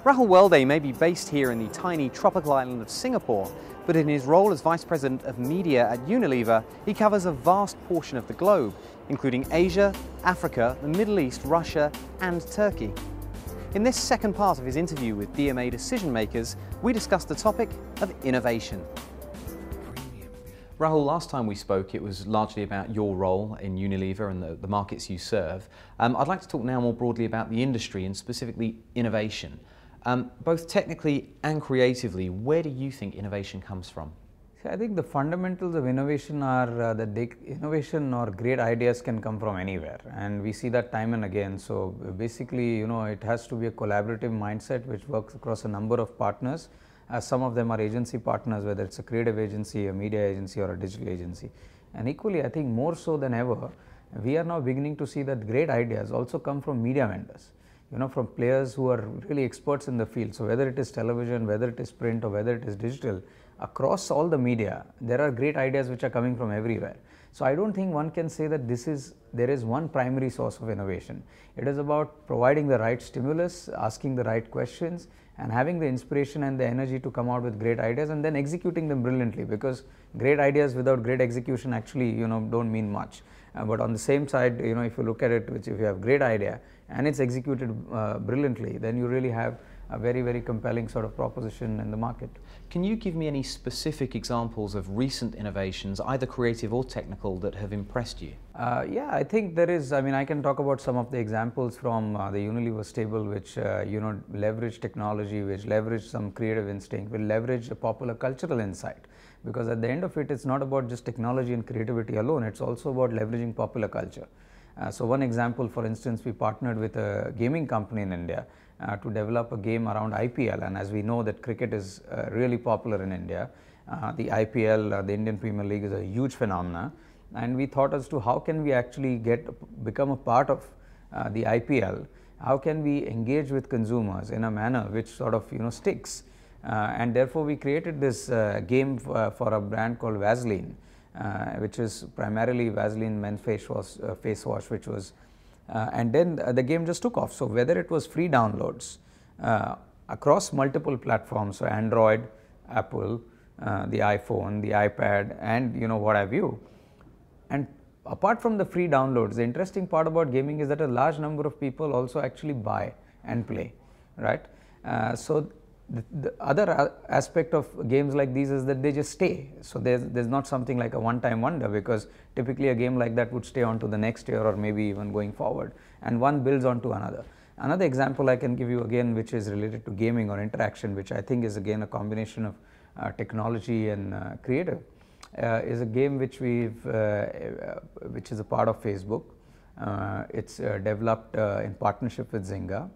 Rahul Welde may be based here in the tiny tropical island of Singapore, but in his role as Vice President of Media at Unilever, he covers a vast portion of the globe, including Asia, Africa, the Middle East, Russia and Turkey. In this second part of his interview with DMA decision makers, we discussed the topic of innovation. Rahul, last time we spoke, it was largely about your role in Unilever and the markets you serve. I'd like to talk now more broadly about the industry and specifically innovation. Both technically and creatively, where do you think innovation comes from? I think the fundamentals of innovation are that innovation or great ideas can come from anywhere, and we see that time and again. So basically, it has to be a collaborative mindset which works across a number of partners. Some of them are agency partners, whether it's a creative agency, a media agency or a digital agency. And equally, I think more so than ever, we are now beginning to see that great ideas also come from media vendors, from players who are really experts in the field. So whether it is television, whether it is print or whether it is digital, across all the media, there are great ideas which are coming from everywhere. So I don't think one can say that there is one primary source of innovation. It is about providing the right stimulus, asking the right questions, and having the inspiration and the energy to come out with great ideas and then executing them brilliantly, because great ideas without great execution actually don't mean much. But on the same side, if you look at it, if you have great idea and it's executed brilliantly, then you really have a very, very compelling sort of proposition in the market. Can you give me any specific examples of recent innovations, either creative or technical, that have impressed you? Yeah, I think there is. I can talk about some of the examples from the Unilever stable, which leverage technology, which leverage some creative instinct, will leverage a popular cultural insight. Because at the end of it, it's not about just technology and creativity alone, it's also about leveraging popular culture. So one example, for instance, we partnered with a gaming company in India to develop a game around IPL, and as we know that cricket is really popular in India, the IPL, the Indian Premier League, is a huge phenomena, and we thought as to how can we actually become a part of the IPL, how can we engage with consumers in a manner which sort of sticks, and therefore we created this game for a brand called Vaseline, which is primarily Vaseline men's face wash, which was and then the game just took off. So whether it was free downloads across multiple platforms, so Android, Apple, the iPhone, the iPad, and what have you. And apart from the free downloads, the interesting part about gaming is that a large number of people also actually buy and play, right? So the other aspect of games like these is that they just stay. So there's not something like a one-time wonder, because typically a game like that would stay on to the next year or maybe even going forward, and one builds on to another. Another example I can give you again, which is related to gaming or interaction, which I think is again a combination of technology and creative, is a game which which is a part of Facebook. It's developed in partnership with Zynga,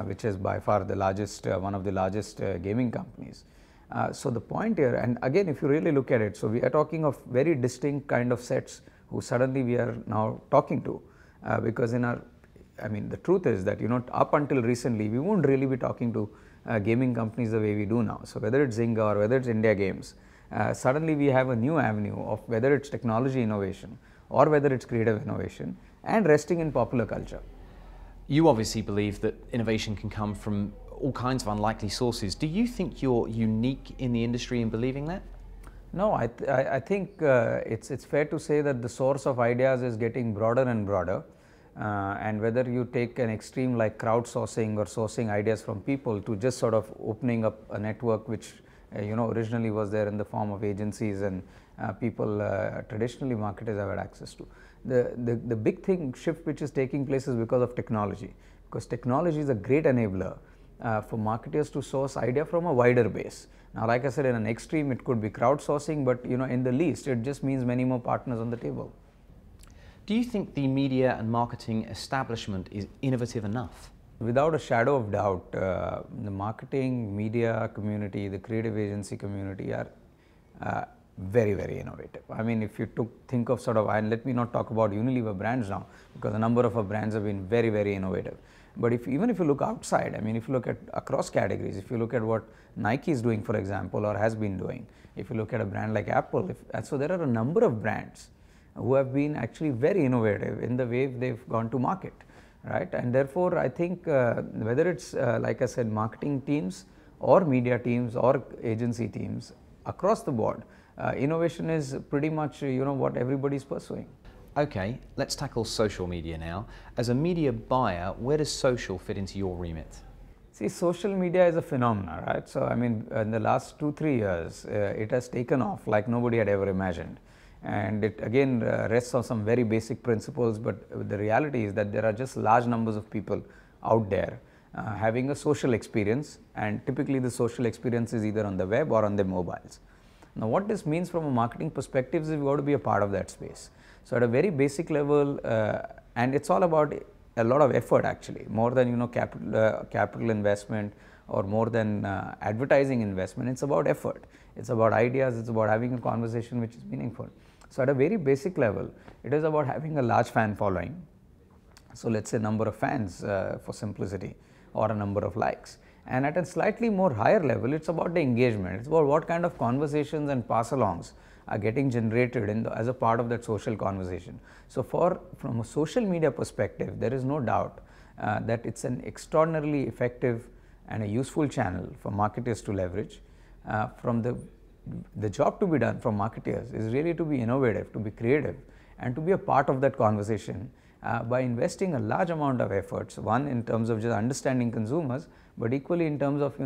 which is by far the largest, one of the largest gaming companies. So the point here, and again if you really look at it, so we are talking of very distinct kind of sets who suddenly we are now talking to, because the truth is that up until recently we won't really be talking to gaming companies the way we do now. So whether it's Zynga or whether it's India Games, suddenly we have a new avenue of whether it's technology innovation or whether it's creative innovation and resting in popular culture. You obviously believe that innovation can come from all kinds of unlikely sources. Do you think you're unique in the industry in believing that? No, I think it's fair to say that the source of ideas is getting broader and broader, and whether you take an extreme like crowdsourcing or sourcing ideas from people to just sort of opening up a network which originally was there in the form of agencies and people traditionally marketers have had access to. The big shift which is taking place is because of technology, because technology is a great enabler for marketers to source idea from a wider base. Now, like I said, in an extreme it could be crowdsourcing, but in the least it just means many more partners on the table. Do you think the media and marketing establishment is innovative enough? Without a shadow of doubt, the marketing, media community, the creative agency community are very, very innovative. If you think of and let me not talk about Unilever brands now, because a number of our brands have been very, very innovative. But even if you look outside, if you look at across categories, if you look at what Nike is doing, for example, or has been doing, if you look at a brand like Apple, so there are a number of brands who have been actually very innovative in the way they've gone to market. right? And therefore, I think whether it's like I said, marketing teams or media teams or agency teams across the board, innovation is pretty much what everybody's pursuing. Okay, let's tackle social media now. As a media buyer, where does social fit into your remit? See, social media is a phenomenon, right? So, I mean, in the last 2-3 years, it has taken off like nobody had ever imagined. And it again rests on some very basic principles, but the reality is that there are just large numbers of people out there having a social experience, and typically the social experience is either on the web or on their mobiles. Now, what this means from a marketing perspective is we've got to be a part of that space. So, at a very basic level, and it's all about a lot of effort actually, more than capital investment or more than advertising investment. It's about effort, it's about ideas, it's about having a conversation which is meaningful. So, at a very basic level, it is about having a large fan following. So, let us say number of fans for simplicity, or a number of likes. And at a slightly more higher level, it's about the engagement, it's about what kind of conversations and pass-alongs are getting generated as a part of that social conversation. So, from a social media perspective, there is no doubt that it's an extraordinarily effective and a useful channel for marketers to leverage. From the job to be done from marketers is really to be innovative, to be creative, and to be a part of that conversation by investing a large amount of efforts, one in terms of just understanding consumers, but equally in terms of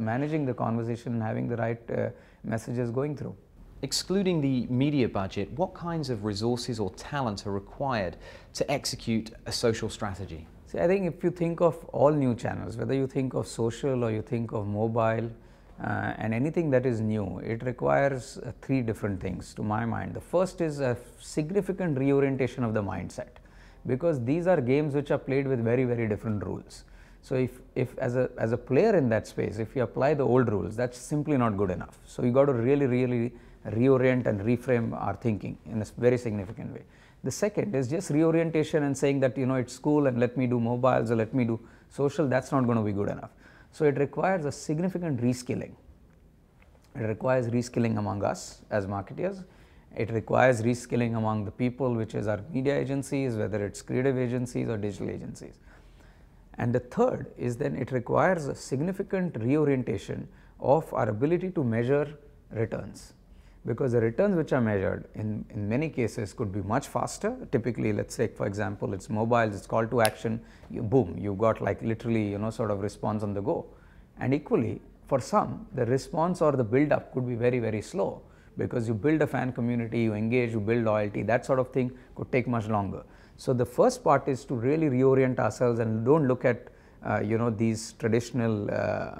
managing the conversation and having the right messages going through. Excluding the media budget, what kinds of resources or talent are required to execute a social strategy? See, I think if you think of all new channels, whether you think of social or you think of mobile and anything that is new, it requires 3 different things to my mind. The first is a significant reorientation of the mindset, because these are games which are played with very, very different rules. So, if as a player in that space, if you apply the old rules, that's simply not good enough. So, you got to really reorient and reframe our thinking in a very significant way. The second is just reorientation and saying that it's cool and let me do mobiles or let me do social. That's not going to be good enough. So, it requires a significant reskilling. It requires reskilling among us as marketers. It requires reskilling among the people, which is our media agencies, whether it's creative agencies or digital agencies. And the third is then it requires a significant reorientation of our ability to measure returns, because the returns which are measured in many cases could be much faster. Typically, let us say for example, it's mobiles, it's call to action, boom, you got like literally sort of response on the go. And equally for some, the response or the build up could be very, very slow, because you build a fan community, you engage, you build loyalty, that sort of thing could take much longer. So, the first part is to really reorient ourselves and don't look at these traditional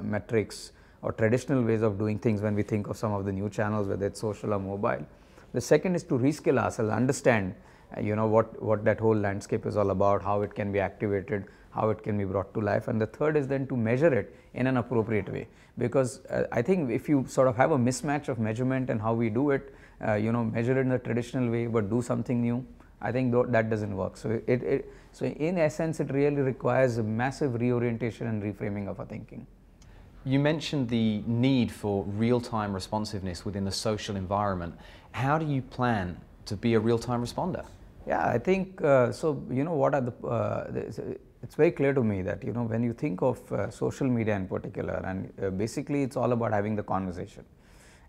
metrics or traditional ways of doing things when we think of some of the new channels, whether it's social or mobile. The second is to reskill ourselves, understand what that whole landscape is all about, how it can be activated, how it can be brought to life. And the third is then to measure it in an appropriate way, because I think if you sort of have a mismatch of measurement and how we do it, measure it in the traditional way but do something new, I think that doesn't work. So, so in essence, it really requires a massive reorientation and reframing of our thinking. You mentioned the need for real-time responsiveness within the social environment. How do you plan to be a real-time responder? Yeah, I think so. What are the it's very clear to me that when you think of social media in particular, and basically it's all about having the conversation,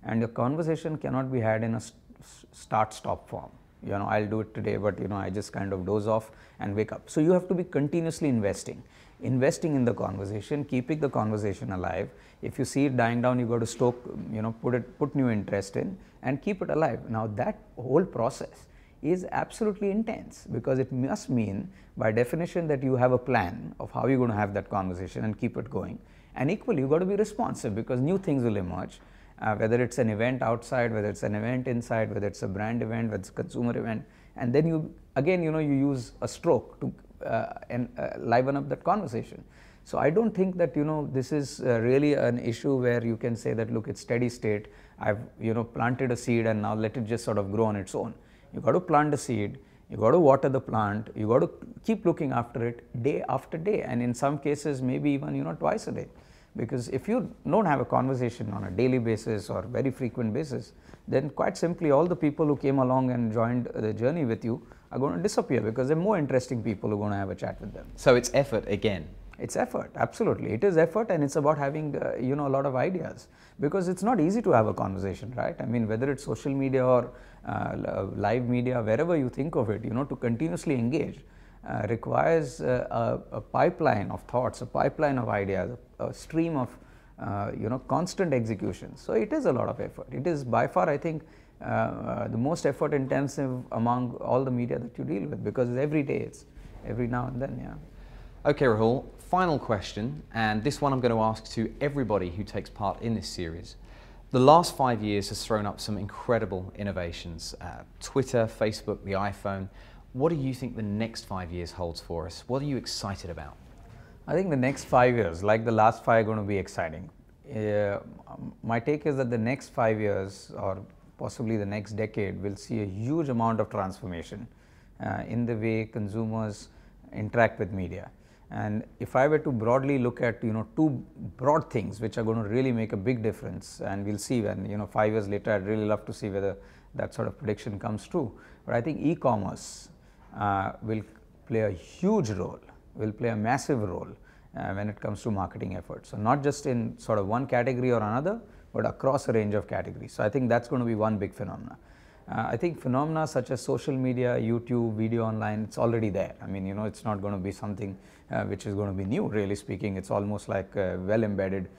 and the conversation cannot be had in a start-stop form. I'll do it today, but I just kind of doze off and wake up. So, you have to be continuously investing in the conversation, keeping the conversation alive. If you see it dying down, you got to stoke, put new interest in and keep it alive. Now, that whole process is absolutely intense, because it must mean by definition that you have a plan of how you're going to have that conversation and keep it going. And equally, you got to be responsive, because new things will emerge. Whether it's an event outside, whether it's an event inside, whether it's a brand event, whether it's a consumer event, and then you again you use a stroke to liven up that conversation. So, I don't think that this is really an issue where you can say that look, it's steady state, I've planted a seed and now let it just sort of grow on its own. You got to plant a seed, you got to water the plant, you got to keep looking after it day after day, and in some cases maybe even twice a day. Because if you don't have a conversation on a daily basis or very frequent basis, then quite simply all the people who came along and joined the journey with you are going to disappear, because there are more interesting people who are going to have a chat with them. So it's effort again. It's effort, absolutely. It is effort, and it's about having a lot of ideas, because it's not easy to have a conversation, right? I mean, whether it's social media or live media, wherever you think of it, to continuously engage requires a pipeline of thoughts, a pipeline of ideas, a stream of constant execution. So it is a lot of effort. It is by far, I think, the most effort intensive among all the media that you deal with, because every day, it's every now and then. Yeah. Okay, Rahul, final question, and this one I'm going to ask to everybody who takes part in this series. The last 5 years has thrown up some incredible innovations. Twitter, Facebook, the iPhone. What do you think the next 5 years holds for us? What are you excited about? I think the next 5 years, like the last 5, are going to be exciting. My take is that the next 5 years, or possibly the next decade, will see a huge amount of transformation in the way consumers interact with media. And if I were to broadly look at two broad things which are going to really make a big difference, and we'll see when 5 years later, I'd really love to see whether that sort of prediction comes true. But I think e-commerce will play a huge role, will play a massive role when it comes to marketing efforts. So not just in sort of one category or another, but across a range of categories. So I think that's going to be one big phenomena. I think phenomena such as social media, YouTube, video online, it's already there. I mean, it's not going to be something which is going to be new, really speaking. It's almost like well embedded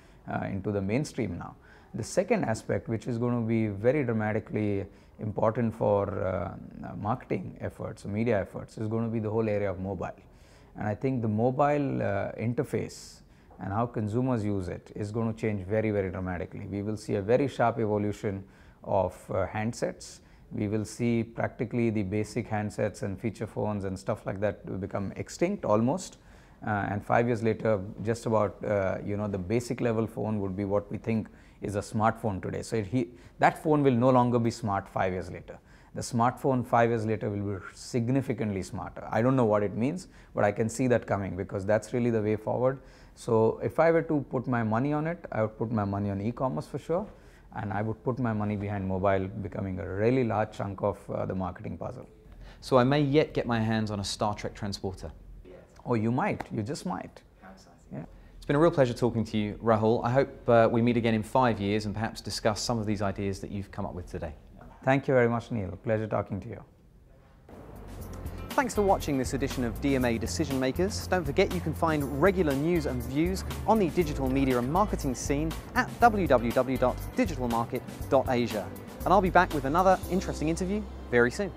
into the mainstream now. The second aspect, which is going to be very dramatically important for marketing efforts, media efforts, is going to be the whole area of mobile. And I think the mobile interface and how consumers use it is going to change very, very dramatically. We will see a very sharp evolution of handsets. We will see practically the basic handsets and feature phones and stuff like that will become extinct almost. And 5 years later, just about the basic level phone would be what we think is a smartphone today. So that phone will no longer be smart 5 years later. The smartphone 5 years later will be significantly smarter. I don't know what it means, but I can see that coming, because that's really the way forward. So if I were to put my money on it, I would put my money on e-commerce for sure, and I would put my money behind mobile becoming a really large chunk of the marketing puzzle. So I may yet get my hands on a Star Trek transporter. Oh, you might. You just might. Yeah. It's been a real pleasure talking to you, Rahul. I hope we meet again in 5 years and perhaps discuss some of these ideas that you've come up with today. Thank you very much, Neil. Pleasure talking to you. Thanks for watching this edition of DMA Decision Makers. Don't forget you can find regular news and views on the digital media and marketing scene at www.digitalmarket.asia. And I'll be back with another interesting interview very soon.